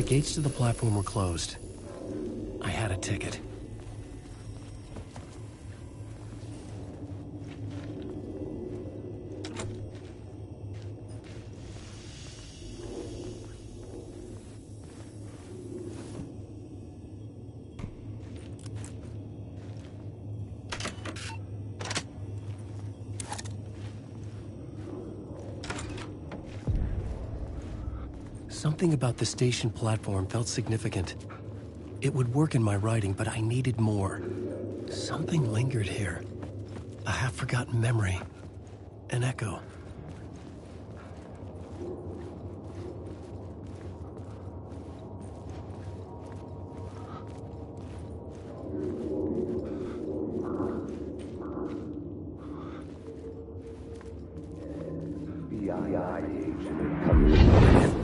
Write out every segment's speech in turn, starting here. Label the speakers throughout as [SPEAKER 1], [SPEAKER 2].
[SPEAKER 1] gates to the platform were closed. I had a ticket. Something about the station platform felt significant. It would work in my writing, but I needed more. Something lingered here. A half-forgotten memory. An echo.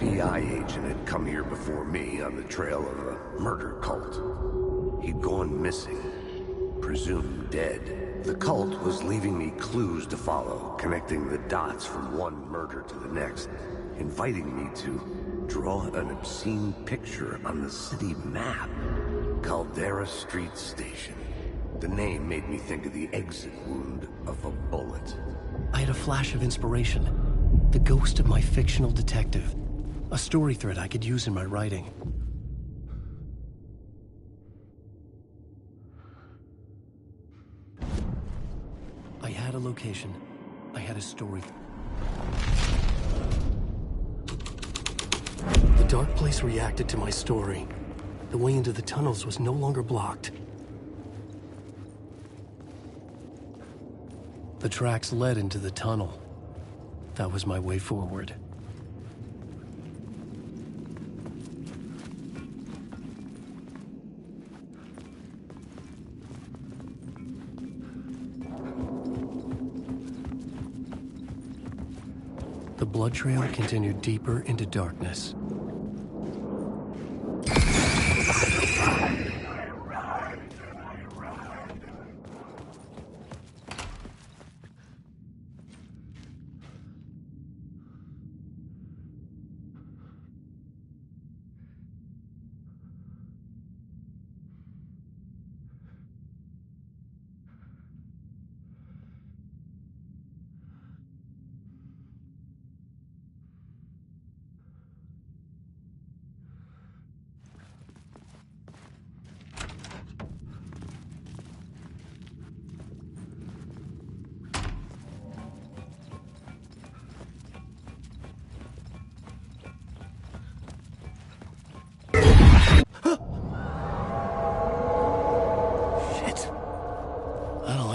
[SPEAKER 2] FBI agent had come here before me on the trail of a murder cult. He'd gone missing, presumed dead. The cult was leaving me clues to follow, connecting the dots from one murder to the next, inviting me to draw an obscene picture on the city map. Caldera Street Station. The name made me think of the exit wound of a bullet.
[SPEAKER 1] I had a flash of inspiration. The ghost of my fictional detective. A story thread I could use in my writing. I had a location. I had a story. The dark place reacted to my story. The way into the tunnels was no longer blocked. The tracks led into the tunnel. That was my way forward. The blood trail continued deeper into darkness.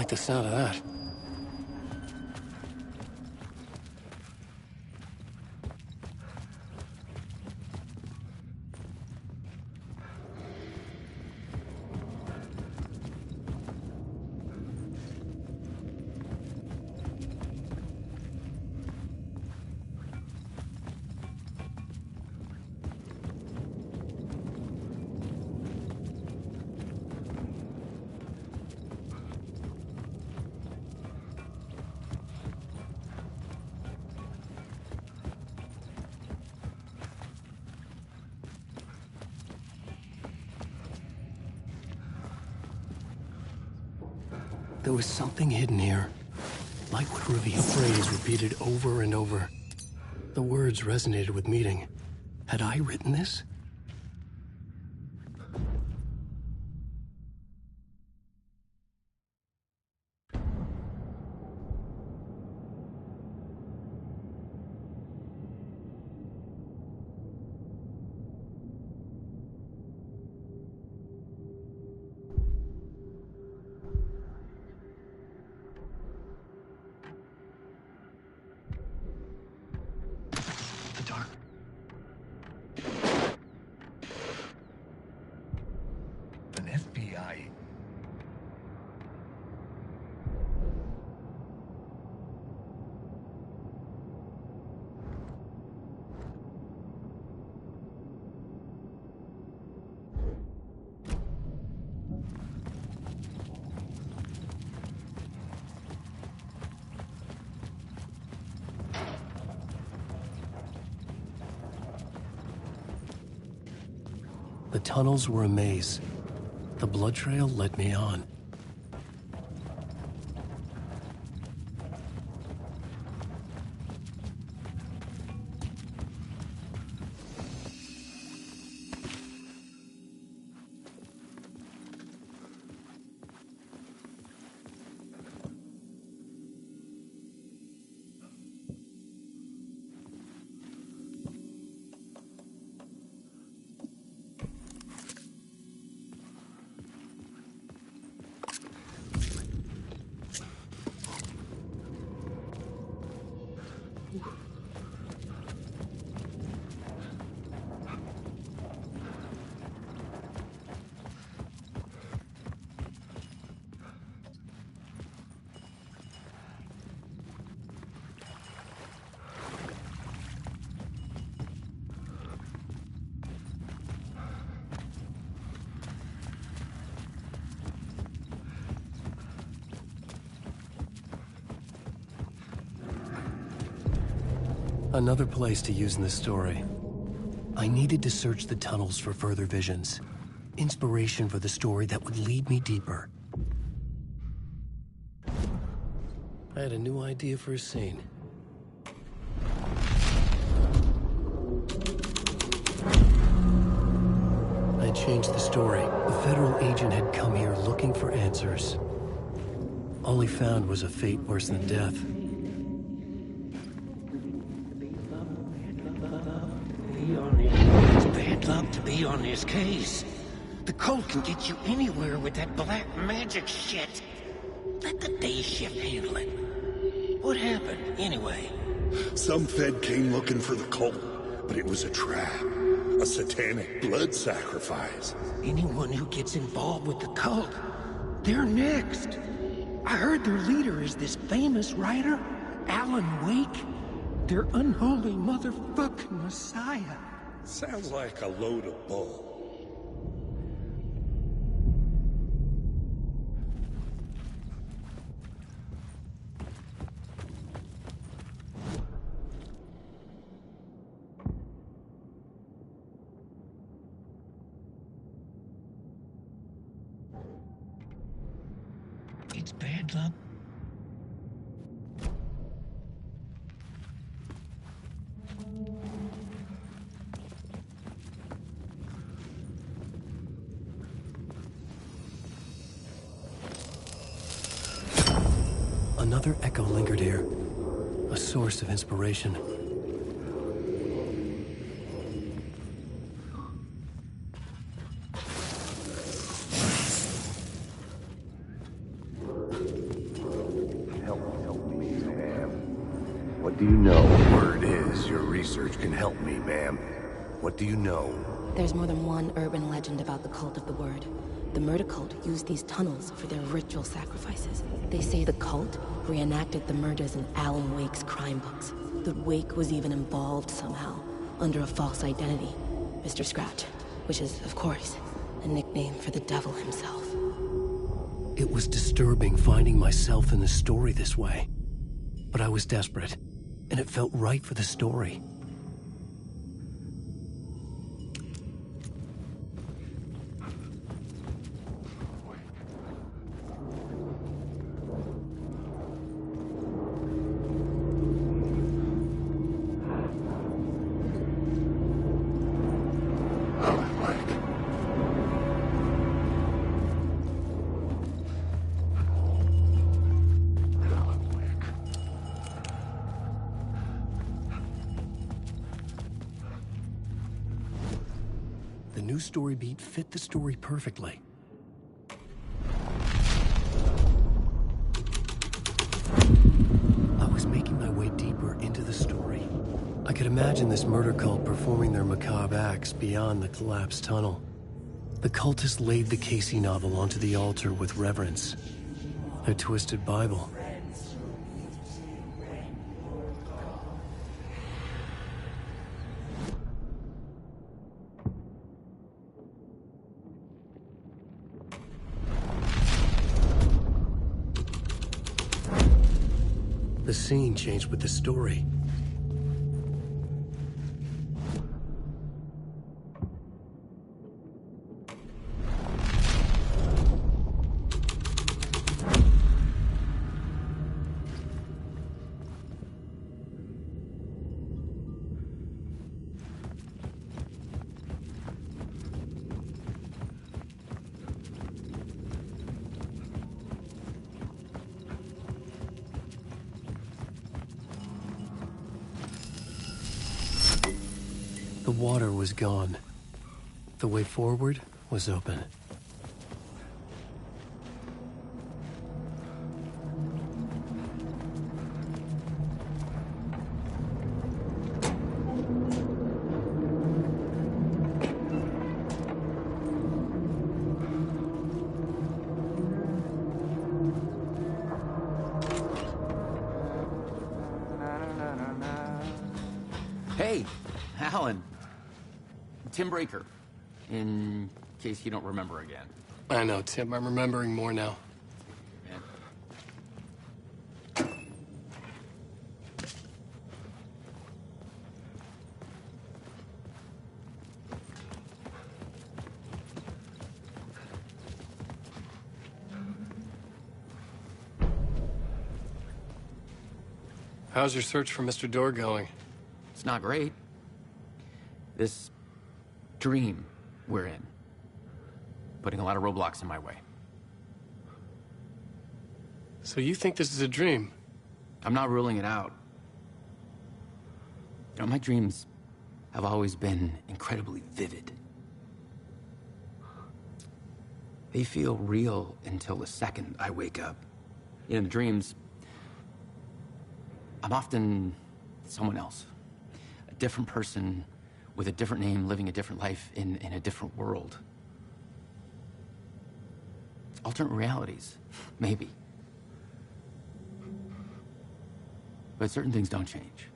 [SPEAKER 1] The sound of that. There was something hidden here. Light would reveal a phrase repeated over and over. The words resonated with meaning. Had I written this? The tunnels were a maze. The blood trail led me on. Another place to use in the story. I needed to search the tunnels for further visions. Inspiration for the story that would lead me deeper. I had a new idea for a scene. I had changed the story. A federal agent had come here looking for answers. All he found was a fate worse than death.
[SPEAKER 3] It's bad luck to be on this case. The cult can get you anywhere with that black magic shit. Let the day shift handle it. What happened, anyway?
[SPEAKER 4] Some Fed came looking for the cult, but it was a trap. A satanic blood sacrifice.
[SPEAKER 3] Anyone who gets involved with the cult, they're next. I heard their leader is this famous writer, Alan Wake. Their unholy motherfucking messiah.
[SPEAKER 4] Sounds like a load of bull.
[SPEAKER 3] It's bad luck.
[SPEAKER 1] Another echo lingered here, a source of inspiration.
[SPEAKER 2] Help me, ma'am. What do you know? Word is your research can help me, ma'am. What do you know?
[SPEAKER 5] There's more than one urban legend about the Cult of the Word. The murder cult used these tunnels for their ritual sacrifices. They say the cult reenacted the murders in Alan Wake's crime books. That Wake was even involved somehow, under a false identity, Mr. Scratch, which is, of course, a nickname for the devil himself.
[SPEAKER 1] It was disturbing finding myself in the story this way. But I was desperate, and it felt right for the story. The new story beat fit the story perfectly. I was making my way deeper into the story. I could imagine this murder cult performing their macabre acts beyond the collapsed tunnel. The cultists laid the Casey novel onto the altar with reverence. Their twisted Bible. The scene changed with the story. water was gone. The way forward was open.
[SPEAKER 6] Hey, Alan. Tim Breaker, in case you don't remember again.
[SPEAKER 1] I know, Tim. I'm remembering more now.
[SPEAKER 6] Yeah.
[SPEAKER 1] How's your search for Mr. Door going?
[SPEAKER 6] It's not great. This dream we're in, putting a lot of roadblocks in my way.
[SPEAKER 1] So you think this is a dream?
[SPEAKER 6] I'm not ruling it out. You know, my dreams have always been incredibly vivid. They feel real until the second I wake up. In the dreams, I'm often someone else. A different person with a different name, living a different life in a different world. Alternate realities, maybe. But certain things don't change.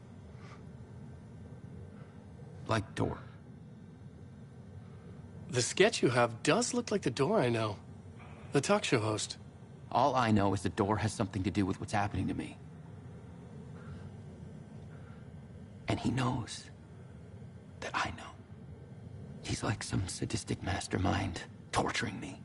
[SPEAKER 6] Like Door.
[SPEAKER 1] The sketch you have does look like the Door I know. The talk show host.
[SPEAKER 6] All I know is the Door has something to do with what's happening to me. And he knows that I know. He's like some sadistic mastermind torturing me.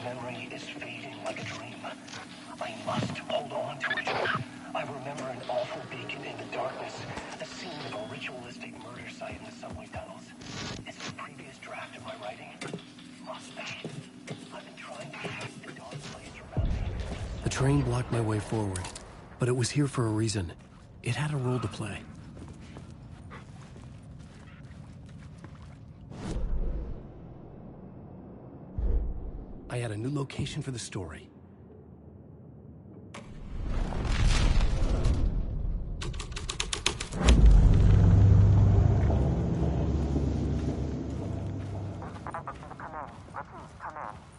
[SPEAKER 7] Memory is fading like a dream. I must hold on to it. I remember an awful beacon in the darkness, a scene of a ritualistic murder site in the subway tunnels. Is it a previous draft of my writing? Must be. I've been trying to hack the dark place around me.
[SPEAKER 1] The train blocked my way forward, but it was here for a reason. It had a role to play. I had a new location for the story.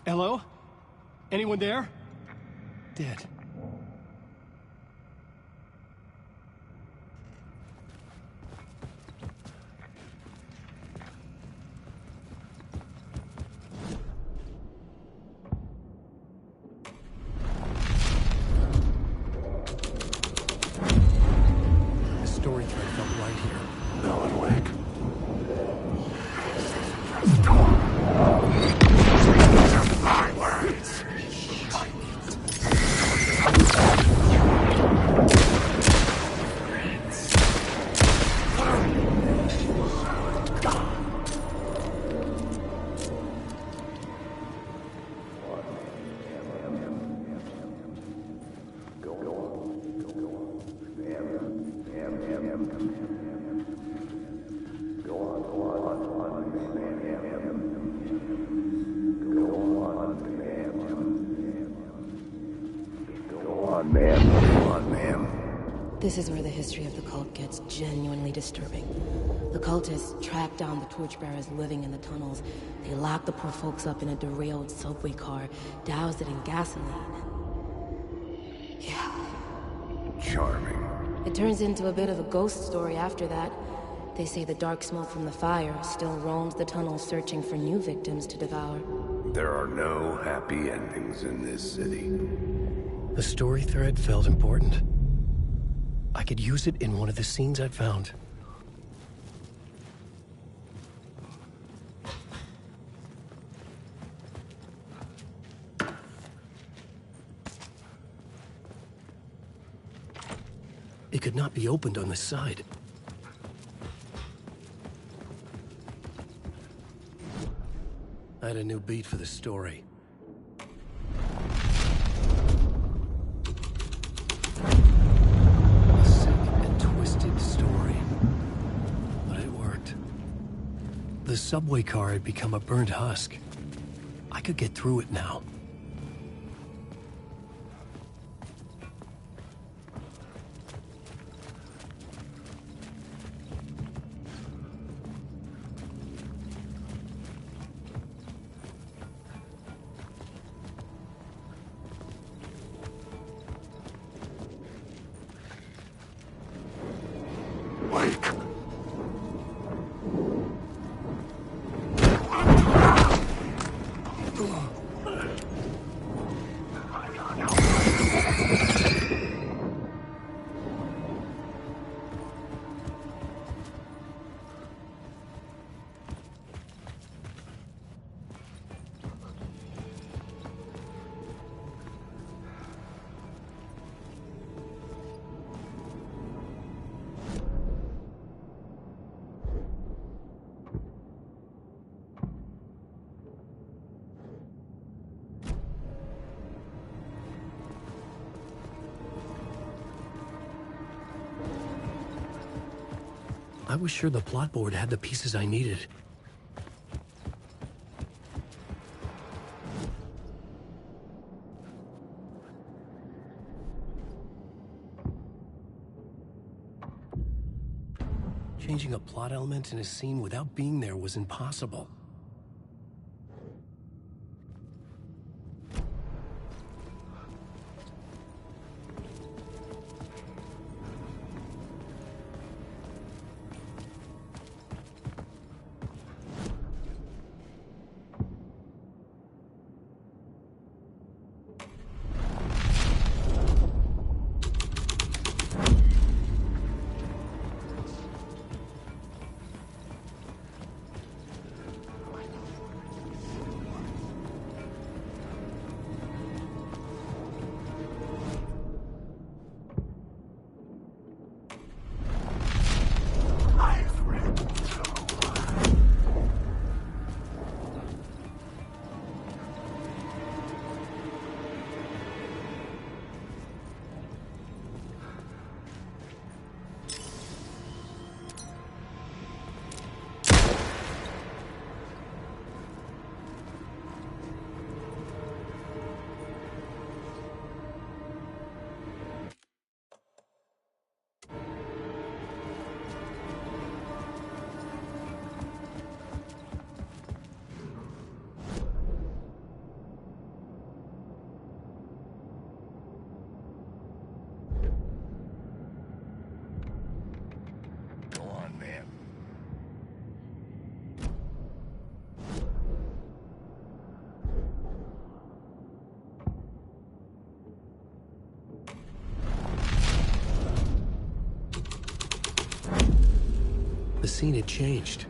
[SPEAKER 1] Hello? Anyone there? Dead.
[SPEAKER 2] Come on, ma'am.
[SPEAKER 5] This is where the history of the cult gets genuinely disturbing. The cultists tracked down the torchbearers living in the tunnels. They locked the poor folks up in a derailed subway car, doused it in gasoline. Yeah.
[SPEAKER 2] Charming.
[SPEAKER 5] It turns into a bit of a ghost story after that. They say the dark smoke from the fire still roams the tunnels searching for new victims to devour.
[SPEAKER 2] There are no happy endings in this city.
[SPEAKER 1] The story thread felt important. I could use it in one of the scenes I'd found. It could not be opened on this side. I had a new beat for the story. A sick and twisted story. But it worked. The subway car had become a burnt husk. I could get through it now. I was sure the plot board had the pieces I needed. Changing a plot element in a scene without being there was impossible. The scene had changed.